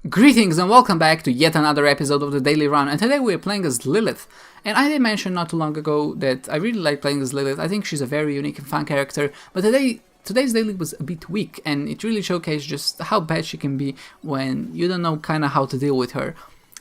Greetings and welcome back to yet another episode of the Daily Run, and today we're playing as Lilith. And I did mention not too long ago that I really like playing as Lilith. I think she's a very unique and fun character, but today's daily was a bit weak, and it really showcased just how bad she can be when you don't know kind of how to deal with her.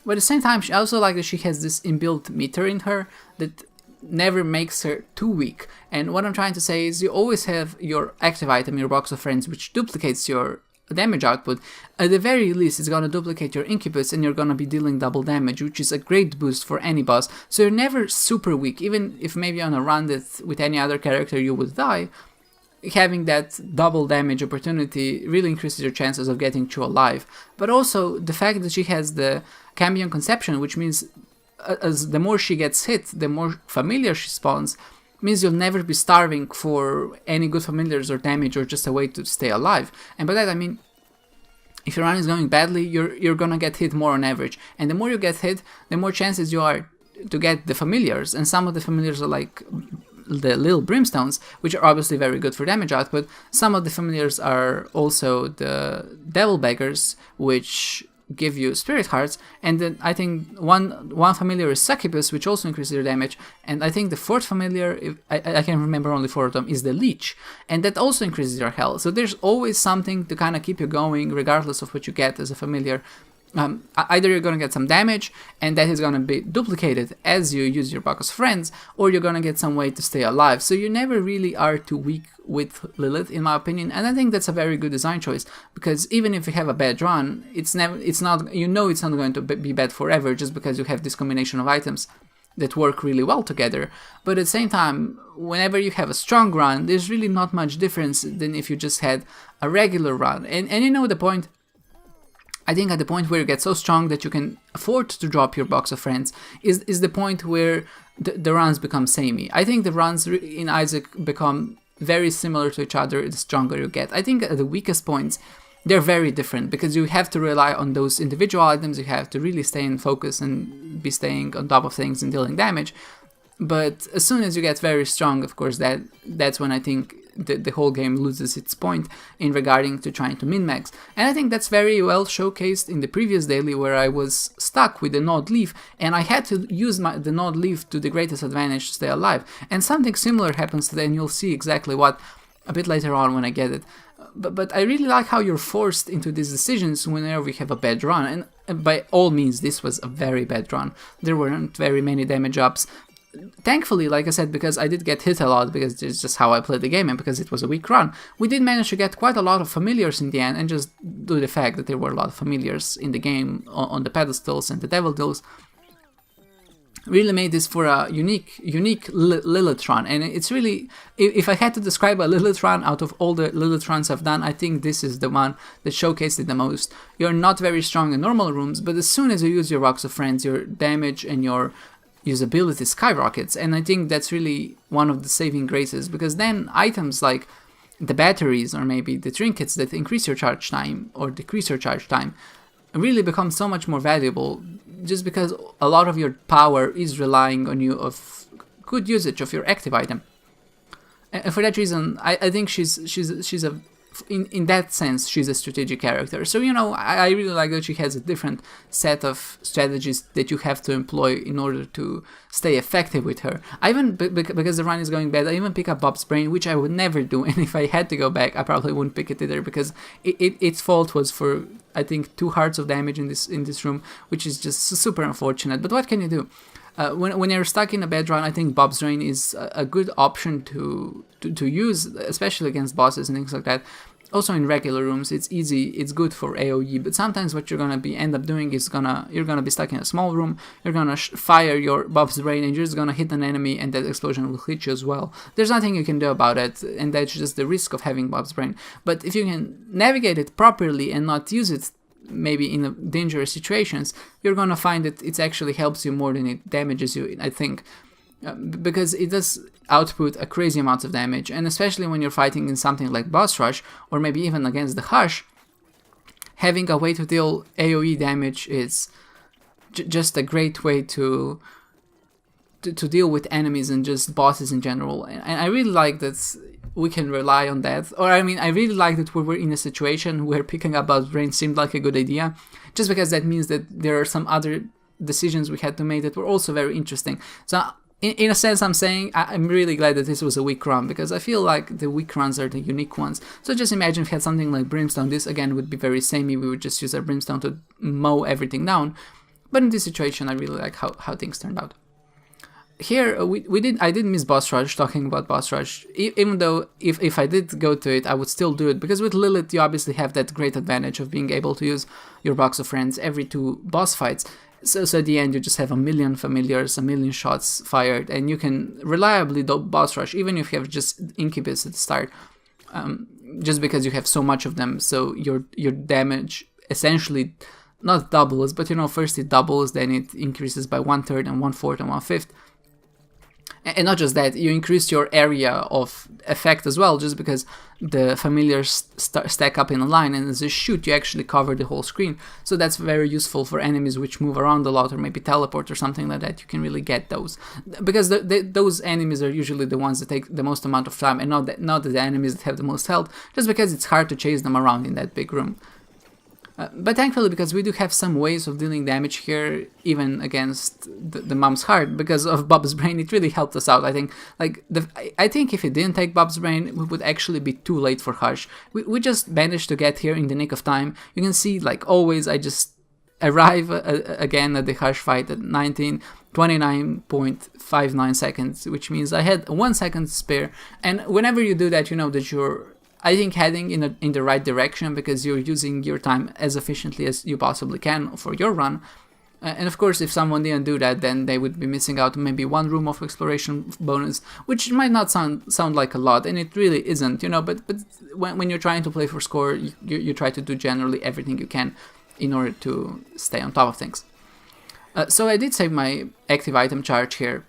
But at the same time, I also like that she has this inbuilt meter in her that never makes her too weak. And what I'm trying to say is you always have your active item, your box of friends, which duplicates your damage output. At the very least, it's gonna duplicate your incubus and you're gonna be dealing double damage, which is a great boost for any boss. So you're never super weak, even if maybe on a run that with any other character you would die. Having that double damage opportunity really increases your chances of getting through alive. But also the fact that she has the Cambion Conception, which means as the more she gets hit, the more familiar she spawns, means you'll never be starving for any good familiars or damage or just a way to stay alive. And by that I mean, if your run is going badly, you're gonna get hit more on average. And the more you get hit, the more chances you are to get the familiars. And some of the familiars are like the little brimstones, which are obviously very good for damage output. Some of the familiars are also the devil beggars, which give you spirit hearts, and then I think one familiar is succubus, which also increases your damage, and I think the fourth familiar, if I can remember only four of them, is the leech, and that also increases your health. So there's always something to kind of keep you going regardless of what you get as a familiar. Either you're going to get some damage and that is going to be duplicated as you use your box of friends, or you're going to get some way to stay alive. So you never really are too weak with Lilith, in my opinion, and I think that's a very good design choice, because even if you have a bad run, it's not going to be bad forever just because you have this combination of items that work really well together. But at the same time, whenever you have a strong run, there's really not much difference than if you just had a regular run. And you know the point. I think at the point where you get so strong that you can afford to drop your box of friends is the point where the runs become samey. I think the runs in Isaac become very similar to each other the stronger you get. I think at the weakest points, they're very different because you have to rely on those individual items, you have to really stay in focus and be staying on top of things and dealing damage. But as soon as you get very strong, of course, that's when I think the whole game loses its point in regarding to trying to min-max. And I think that's very well showcased in the previous daily, where I was stuck with the Nod Leaf and I had to use the Nod Leaf to the greatest advantage to stay alive. And something similar happens today, and you'll see exactly what a bit later on when I get it. But I really like how you're forced into these decisions whenever we have a bad run. And by all means, this was a very bad run. There weren't very many damage ups. Thankfully, like I said, because I did get hit a lot, because it's just how I played the game and because it was a weak run, we did manage to get quite a lot of familiars in the end, and just due to the fact that there were a lot of familiars in the game on the pedestals and the devil deals, really made this for a unique Lilith run. And it's really, if I had to describe a Lilith run out of all the Lilith runs I've done, I think this is the one that showcased it the most. You're not very strong in normal rooms, but as soon as you use your box of friends, your damage and your usability skyrockets, and I think that's really one of the saving graces, because then items like the batteries or maybe the trinkets that increase your charge time or decrease your charge time really become so much more valuable, just because a lot of your power is relying on you of good usage of your active item. And for that reason, I think she's a in that sense, she's a strategic character. So, you know, I really like that she has a different set of strategies that you have to employ in order to stay effective with her. I even, because the run is going bad, I even pick up Bob's Brain, which I would never do. And if I had to go back, I probably wouldn't pick it either, because its fault was for, I think, 2 hearts of damage in this room, which is just super unfortunate. But what can you do? When you're stuck in a bad run, I think Bob's Drain is a good option to use, especially against bosses and things like that. Also in regular rooms, it's easy, it's good for AoE, but sometimes what you're gonna end up doing is you're gonna be stuck in a small room, you're gonna fire your Bob's Brain and you're just gonna hit an enemy and that explosion will hit you as well. There's nothing you can do about it, and that's just the risk of having Bob's Brain. But if you can navigate it properly and not use it maybe in dangerous situations, you're gonna find that it actually helps you more than it damages you, I think, because it does output a crazy amount of damage, and especially when you're fighting in something like Boss Rush, or maybe even against the Hush, having a way to deal AoE damage is just a great way to deal with enemies and just bosses in general. And I really like that we can rely on that. Or I mean, I really like that we were in a situation where picking up Bob's brain seemed like a good idea, just because that means that there are some other decisions we had to make that were also very interesting. So in a sense, I'm saying I'm really glad that this was a weak run, because I feel like the weak runs are the unique ones. So just imagine if we had something like Brimstone. This again would be very samey. We would just use our Brimstone to mow everything down. But in this situation, I really like how things turned out. Here, I did miss Boss Rush, talking about Boss Rush, even though if I did go to it, I would still do it, because with Lilith, you obviously have that great advantage of being able to use your Box of Friends every 2 boss fights. So at the end, you just have a million familiars, a million shots fired, and you can reliably do Boss Rush, even if you have just Incubus at the start, just because you have so much of them, so your damage essentially not doubles, but first it doubles, then it increases by 1/3 and 1/4 and 1/5. And not just that, you increase your area of effect as well, just because the familiars stack up in a line, and as you shoot, you actually cover the whole screen. So that's very useful for enemies which move around a lot, or maybe teleport or something like that. You can really get those, because those enemies are usually the ones that take the most amount of time, and not the enemies that have the most health, just because it's hard to chase them around in that big room. But thankfully, because we do have some ways of dealing damage here, even against the Mom's Heart, because of Bob's Brain, it really helped us out. I think, I think if it didn't take Bob's Brain, we would actually be too late for Hush. We just managed to get here in the nick of time. You can see, like always, I just arrive again at the Hush fight at 29.59 seconds, which means I had 1 second to spare. And whenever you do that, you know that you're, I think, heading in the right direction, because you're using your time as efficiently as you possibly can for your run. And of course, if someone didn't do that, then they would be missing out on maybe 1 room of exploration bonus, which might not sound like a lot, and it really isn't, but when you're trying to play for score, you try to do generally everything you can in order to stay on top of things. So I did save my active item charge here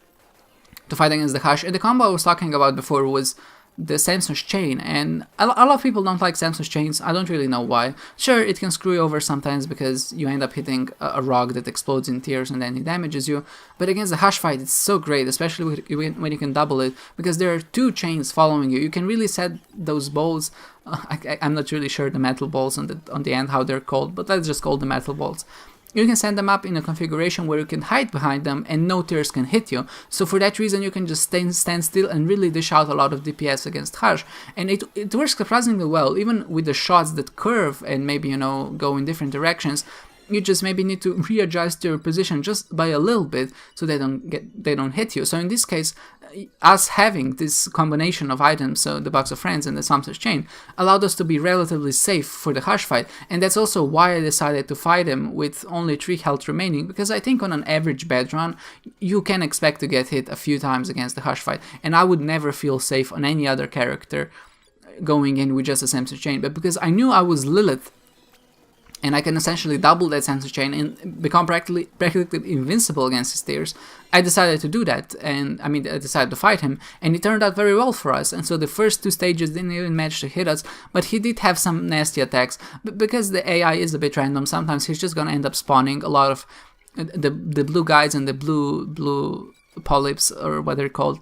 to fight against the Hush, and the combo I was talking about before was the Samson's Chain, and a lot of people don't like Samson's Chains. I don't really know why. Sure, it can screw you over sometimes because you end up hitting a rock that explodes in tears and then it damages you, but against the Hush fight it's so great, especially when you can double it, because there are 2 chains following you. You can really set those balls, I'm not really sure the metal balls on the end how they're called, but let's just call them metal balls. You can set them up in a configuration where you can hide behind them and no tears can hit you. So for that reason, you can just stand still and really dish out a lot of DPS against Hush. And it works surprisingly well, even with the shots that curve and maybe, go in different directions. You just maybe need to readjust your position just by a little bit so they don't hit you. So in this case, us having this combination of items, so the Box of Friends and the Samson's Chain, allowed us to be relatively safe for the Hush fight. And that's also why I decided to fight him with only 3 health remaining, because I think on an average bad run, you can expect to get hit a few times against the Hush fight. And I would never feel safe on any other character going in with just a Samson's Chain. But because I knew I was Lilith, and I can essentially double that Samson's Chain and become practically invincible against his tears, I decided to do that, and I decided to fight him, and it turned out very well for us. And so the first 2 stages didn't even manage to hit us, but he did have some nasty attacks, but because the AI is a bit random, sometimes he's just gonna end up spawning a lot of the blue guys and the blue polyps, or what they're called,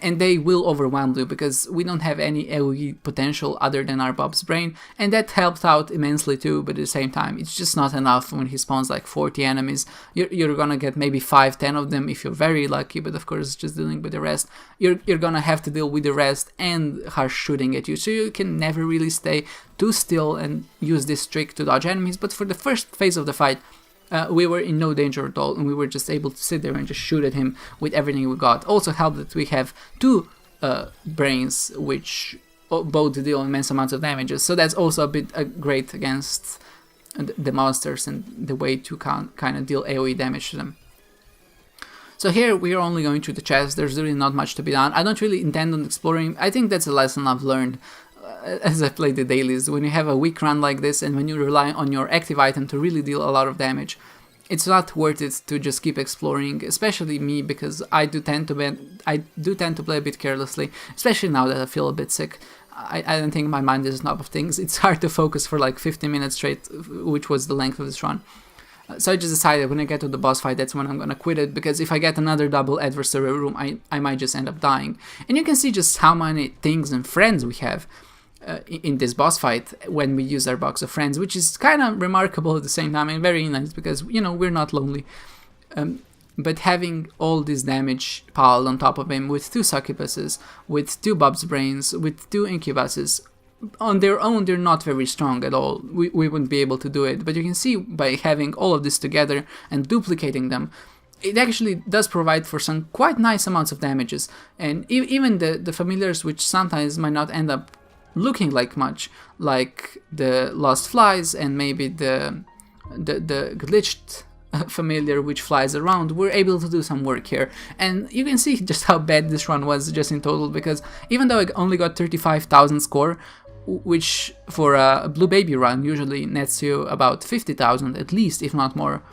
and they will overwhelm you because we don't have any AoE potential other than our Bob's Brain, and that helped out immensely too, but at the same time it's just not enough. When he spawns like 40 enemies, you're gonna get maybe 5-10 of them if you're very lucky, but of course just dealing with the rest, you're gonna have to deal with the rest and Harsh shooting at you, so you can never really stay too still and use this trick to dodge enemies. But for the first phase of the fight, we were in no danger at all, and we were just able to sit there and just shoot at him with everything we got. Also helped that we have 2 brains, which both deal immense amounts of damages, so that's also a bit great against the monsters and the way to kind of deal AoE damage to them. So here we are only going through the chest. There's really not much to be done. I don't really intend on exploring. I think that's a lesson I've learned as I play the dailies. When you have a weak run like this and when you rely on your active item to really deal a lot of damage, it's not worth it to just keep exploring, especially me, because I do tend to play a bit carelessly, especially now that I feel a bit sick. I don't think my mind is on top of things. It's hard to focus for like 15 minutes straight, which was the length of this run. So I just decided when I get to the boss fight, that's when I'm gonna quit it, because if I get another double adversary room, I might just end up dying. And you can see just how many things and friends we have in this boss fight when we use our box of friends, which is kind of remarkable at the same time and very nice, because, you know, we're not lonely. But having all this damage piled on top of him with 2 succubuses, with 2 Bob's Brains, with 2 incubuses, on their own they're not very strong at all. We wouldn't be able to do it, but you can see by having all of this together and duplicating them, it actually does provide for some quite nice amounts of damages. And even the familiars, which sometimes might not end up looking like much, like the Lost Flies and maybe the glitched familiar which flies around, we're able to do some work here. And you can see just how bad this run was just in total, because even though I only got 35,000 score, which for a Blue Baby run usually nets you about 50,000 at least, if not more,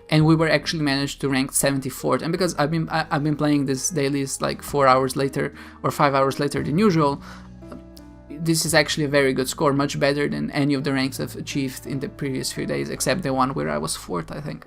and we were actually managed to rank 74th. And because I've been playing this dailies like 4 hours later or 5 hours later than usual, this is actually a very good score, much better than any of the ranks I've achieved in the previous few days, except the one where I was 4th, I think.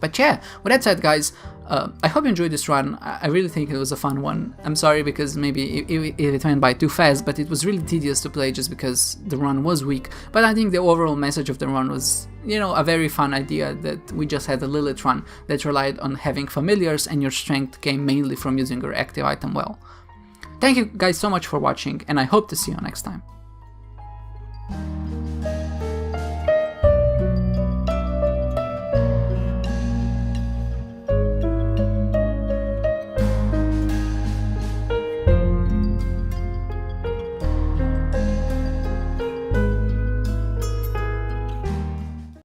But yeah, with that said, guys, I hope you enjoyed this run. I really think it was a fun one. I'm sorry because maybe it went by too fast, but it was really tedious to play just because the run was weak. But I think the overall message of the run was, you know, a very fun idea that we just had a Lilith run that relied on having familiars, and your strength came mainly from using your active item well. Thank you guys so much for watching, and I hope to see you next time.